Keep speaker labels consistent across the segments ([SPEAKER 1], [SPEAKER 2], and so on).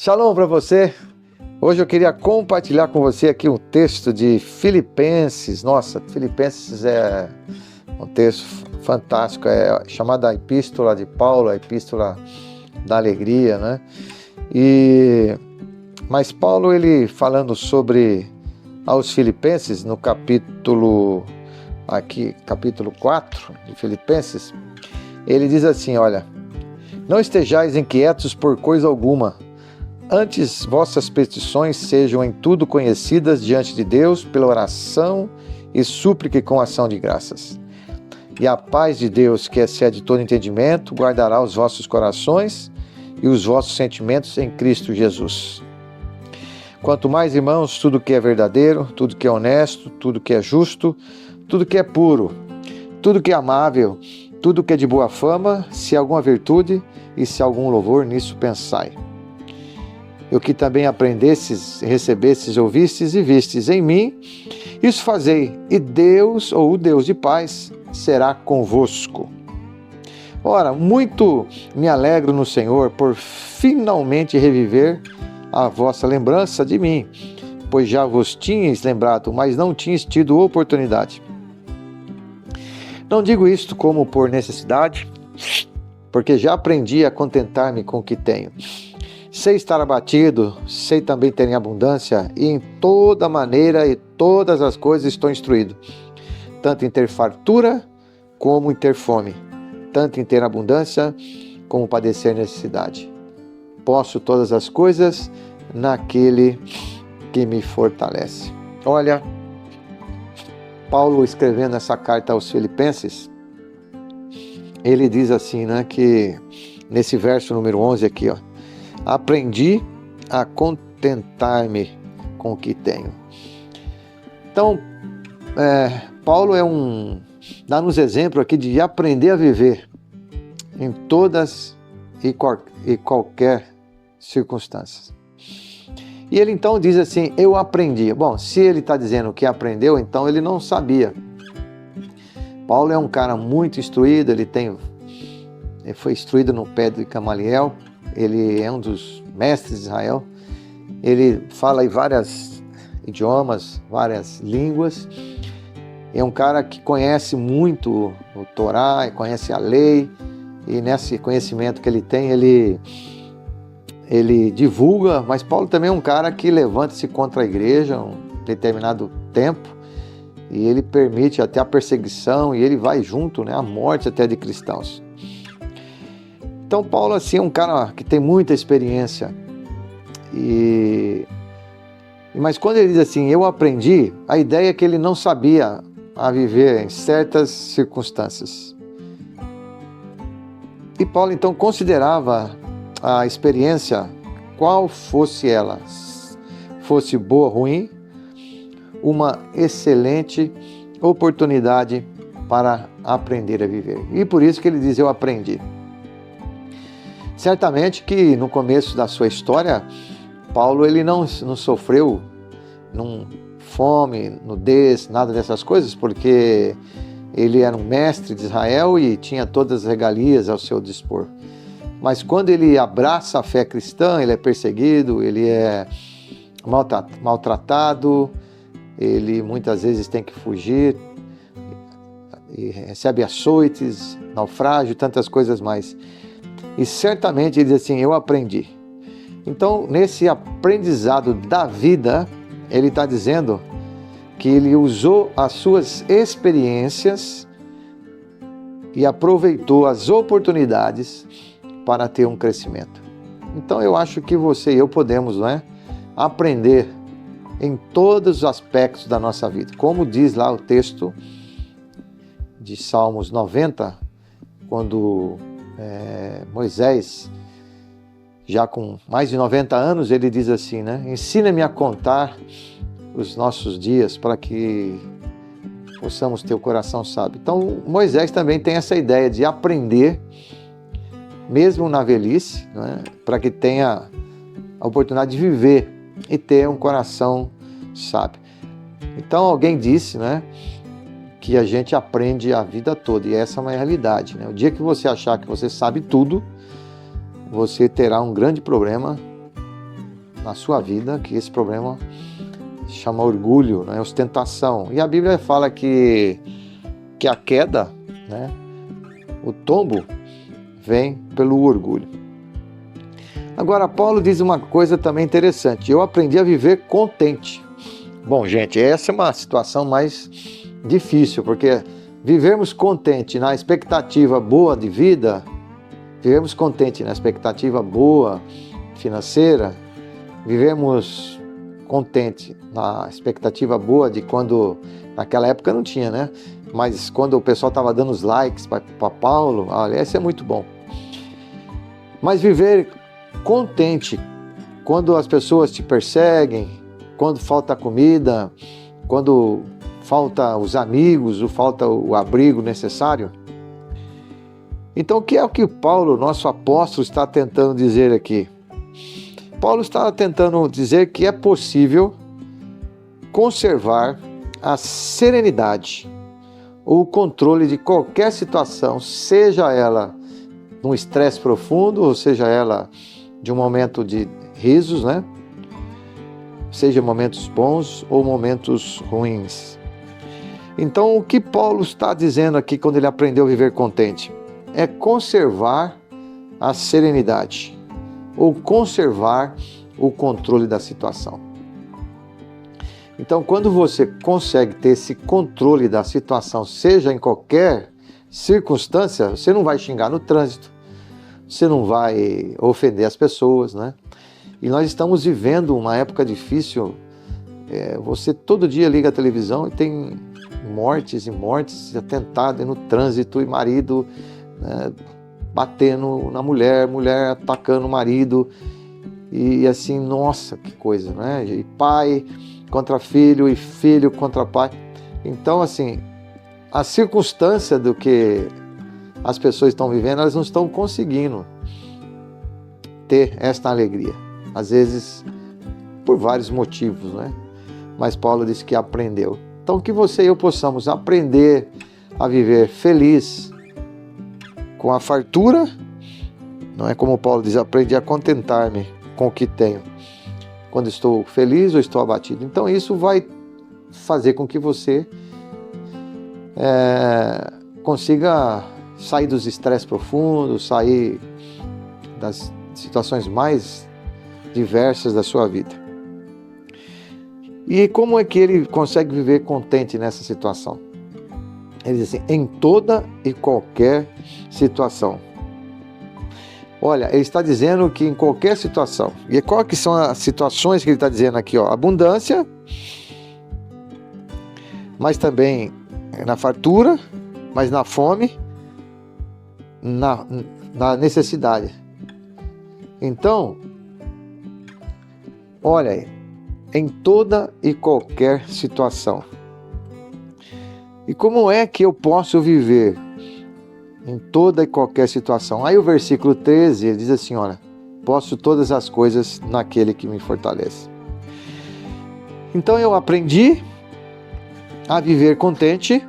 [SPEAKER 1] Shalom para você. Hoje eu queria compartilhar com você aqui um texto de Filipenses. Nossa, Filipenses é um texto fantástico, é chamada a Epístola de Paulo, a Epístola da Alegria, né? Mas Paulo, ele falando sobre aos Filipenses, no capítulo 4 de Filipenses, ele diz assim, olha, não estejais inquietos por coisa alguma, antes vossas petições sejam em tudo conhecidas diante de Deus pela oração e súplica com ação de graças. E a paz de Deus, que excede todo entendimento, guardará os vossos corações e os vossos sentimentos em Cristo Jesus. Quanto mais, irmãos, tudo que é verdadeiro, tudo que é honesto, tudo que é justo, tudo que é puro, tudo que é amável, tudo que é de boa fama, se há alguma virtude e se há algum louvor, nisso pensai. E o que também aprendestes, recebestes, ouvistes e vistes em mim, isso fazei, e Deus, ou o Deus de paz, será convosco. Ora, muito me alegro no Senhor por finalmente reviver a vossa lembrança de mim, pois já vos tinhais lembrado, mas não tinhais tido oportunidade. Não digo isto como por necessidade, porque já aprendi a contentar-me com o que tenho. Sei estar abatido, sei também ter em abundância, e em toda maneira e todas as coisas estou instruído, tanto em ter fartura como em ter fome, tanto em ter abundância como padecer necessidade. Posso todas as coisas naquele que me fortalece. Olha, Paulo escrevendo essa carta aos Filipenses, ele diz assim, né, que nesse verso número 11 aqui, ó, aprendi a contentar-me com o que tenho. Então, Paulo dá-nos exemplo aqui de aprender a viver em todas e qualquer circunstâncias. E ele então diz assim, eu aprendi. Bom, se ele está dizendo que aprendeu, então ele não sabia. Paulo é um cara muito instruído, ele foi instruído no pé de Gamaliel, ele é um dos mestres de Israel, ele fala em vários idiomas, várias línguas, é um cara que conhece muito o Torá, conhece a lei, e nesse conhecimento que ele tem, ele divulga, mas Paulo também é um cara que levanta-se contra a igreja um determinado tempo, e ele permite até a perseguição, e ele vai junto, né, à morte até de cristãos. Então Paulo assim, é um cara que tem muita experiência, mas quando ele diz assim, eu aprendi, a ideia é que ele não sabia a viver em certas circunstâncias. E Paulo então considerava a experiência, qual fosse ela, fosse boa ou ruim, uma excelente oportunidade para aprender a viver. E por isso que ele diz, eu aprendi. Certamente que no começo da sua história, Paulo ele não sofreu fome, nudez, nada dessas coisas, porque ele era um mestre de Israel e tinha todas as regalias ao seu dispor. Mas quando ele abraça a fé cristã, ele é perseguido, ele é maltratado, ele muitas vezes tem que fugir, e recebe açoites, naufrágio, tantas coisas mais. E certamente ele diz assim, eu aprendi. Então, nesse aprendizado da vida, ele está dizendo que ele usou as suas experiências e aproveitou as oportunidades para ter um crescimento. Então, eu acho que você e eu podemos, aprender em todos os aspectos da nossa vida. Como diz lá o texto de Salmos 90, quando Moisés, já com mais de 90 anos, ele diz assim, ensina-me a contar os nossos dias para que possamos ter o coração sábio. Então, Moisés também tem essa ideia de aprender, mesmo na velhice, para que tenha a oportunidade de viver e ter um coração sábio. Então, alguém disse, que a gente aprende a vida toda, e essa é uma realidade. O dia que você achar que você sabe tudo, você terá um grande problema na sua vida, que esse problema chama orgulho, né? Ostentação. E a Bíblia fala que a queda, né? O tombo vem pelo orgulho. Agora, Paulo diz uma coisa também interessante: eu aprendi a viver contente. Bom, gente, essa é uma situação mais difícil, porque vivermos contente na expectativa boa de vida, vivemos contente na expectativa boa financeira, vivemos contente na expectativa boa de quando, naquela época não tinha, né? Mas quando o pessoal estava dando os likes para Paulo, olha, esse é muito bom. Mas viver contente quando as pessoas te perseguem, quando falta comida, quando falta os amigos, ou falta o abrigo necessário. Então, o que é o que Paulo, nosso apóstolo, está tentando dizer aqui? Paulo está tentando dizer que é possível conservar a serenidade ou o controle de qualquer situação, seja ela num estresse profundo, ou seja ela de um momento de risos, né? Seja momentos bons ou momentos ruins. Então, o que Paulo está dizendo aqui quando ele aprendeu a viver contente? É conservar a serenidade ou conservar o controle da situação. Então, quando você consegue ter esse controle da situação, seja em qualquer circunstância, você não vai xingar no trânsito, você não vai ofender as pessoas, né? E nós estamos vivendo uma época difícil. Você todo dia liga a televisão e tem mortes e mortes, atentado no trânsito, e marido, né, batendo na mulher, mulher atacando o marido, e assim, nossa, que coisa, né? E pai contra filho, e filho contra pai. Então, assim, a circunstância do que as pessoas estão vivendo, elas não estão conseguindo ter esta alegria. Às vezes, por vários motivos, né? Mas Paulo disse que aprendeu. Então, que você e eu possamos aprender a viver feliz com a fartura. Não é como Paulo diz, aprendi a contentar-me com o que tenho, quando estou feliz ou estou abatido. Então, isso vai fazer com que você consiga sair dos estresses profundos, sair das situações mais diversas da sua vida. E como é que ele consegue viver contente nessa situação? Ele diz assim: em toda e qualquer situação. Olha, ele está dizendo que em qualquer situação. E quais que são as situações que ele está dizendo aqui? Ó? Abundância, mas também na fartura, mas na fome, na necessidade. Então, olha aí, em toda e qualquer situação. E como é que eu posso viver em toda e qualquer situação? Aí o versículo 13, ele diz assim, olha, posso todas as coisas naquele que me fortalece. Então eu aprendi a viver contente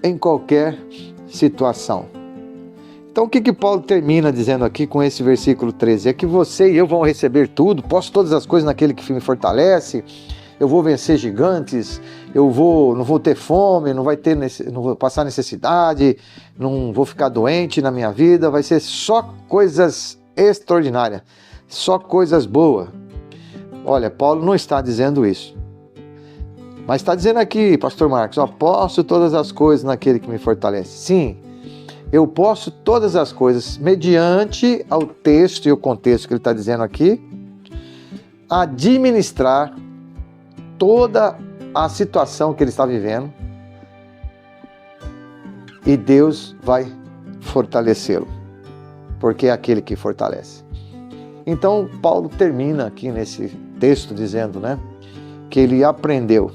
[SPEAKER 1] em qualquer situação. Então o que Paulo termina dizendo aqui com esse versículo 13? É que você e eu vamos receber tudo, posso todas as coisas naquele que me fortalece, eu vou vencer gigantes, não vou ter fome, não vou passar necessidade, não vou ficar doente na minha vida, vai ser só coisas extraordinárias, só coisas boas. Olha, Paulo não está dizendo isso. Mas está dizendo aqui, pastor Marcos, eu posso todas as coisas naquele que me fortalece. Sim, eu posso todas as coisas, mediante ao texto e o contexto que ele está dizendo aqui, administrar toda a situação que ele está vivendo, e Deus vai fortalecê-lo, porque é aquele que fortalece. Então, Paulo termina aqui nesse texto dizendo, né, que ele aprendeu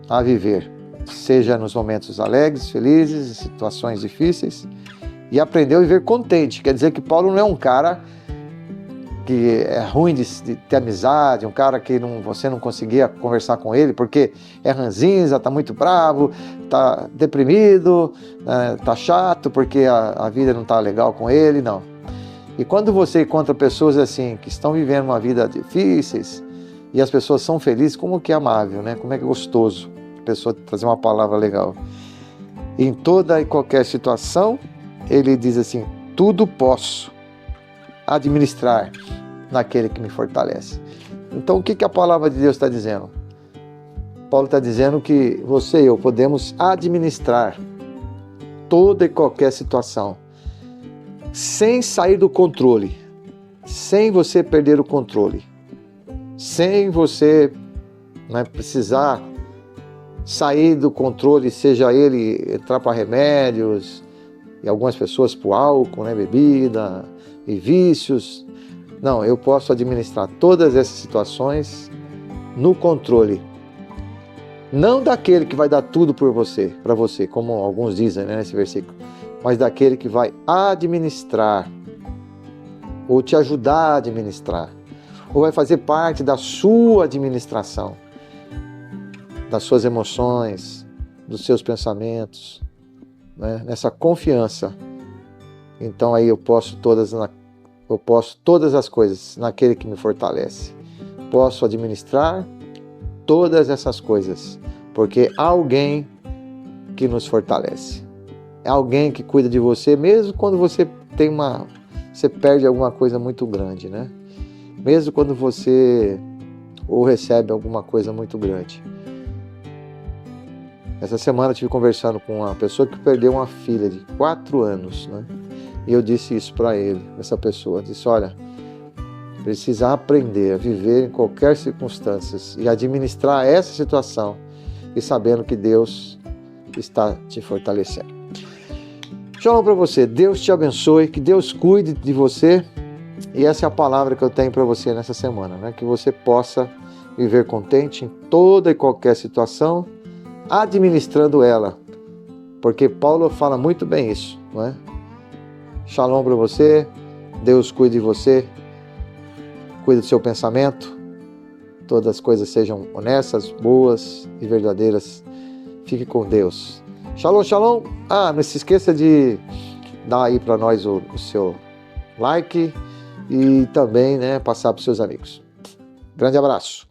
[SPEAKER 1] a viver, seja nos momentos alegres, felizes, em situações difíceis, e aprendeu a viver contente. Quer dizer que Paulo não é um cara que é ruim de ter amizade, um cara que você não conseguia conversar com ele porque é ranzinza, está muito bravo, está deprimido, está chato porque a vida não está legal com ele, não. E quando você encontra pessoas assim, que estão vivendo uma vida difíceis, e as pessoas são felizes, como que é amável, né? Como é que é gostoso a pessoa trazer uma palavra legal. Em toda e qualquer situação, ele diz assim, tudo posso administrar naquele que me fortalece. Então, o que a palavra de Deus está dizendo? Paulo está dizendo que você e eu podemos administrar toda e qualquer situação, sem sair do controle, sem você perder o controle, sem você precisar sair do controle, seja ele entrar para remédios, e algumas pessoas para o álcool, bebida e vícios. Não, eu posso administrar todas essas situações no controle. Não daquele que vai dar tudo para você, como alguns dizem nesse versículo, mas daquele que vai administrar, ou te ajudar a administrar, ou vai fazer parte da sua administração, das suas emoções, dos seus pensamentos, nessa confiança. Então aí eu posso todas as coisas naquele que me fortalece. Posso administrar todas essas coisas, porque há alguém que nos fortalece. É alguém que cuida de você, mesmo quando você perde alguma coisa muito grande, Mesmo quando você ou recebe alguma coisa muito grande. Essa semana eu estive conversando com uma pessoa que perdeu uma filha de 4 anos, E eu disse isso para essa pessoa. Disse, olha, precisa aprender a viver em qualquer circunstância e administrar essa situação e sabendo que Deus está te fortalecendo. Shalom para você, Deus te abençoe, que Deus cuide de você, e essa é a palavra que eu tenho para você nessa semana, que você possa viver contente em toda e qualquer situação, administrando ela, porque Paulo fala muito bem isso, Shalom para você, Deus cuide de você, cuide do seu pensamento, todas as coisas sejam honestas, boas e verdadeiras, fique com Deus. Shalom, shalom. Não se esqueça de dar aí para nós o seu like e também passar para os seus amigos. Grande abraço.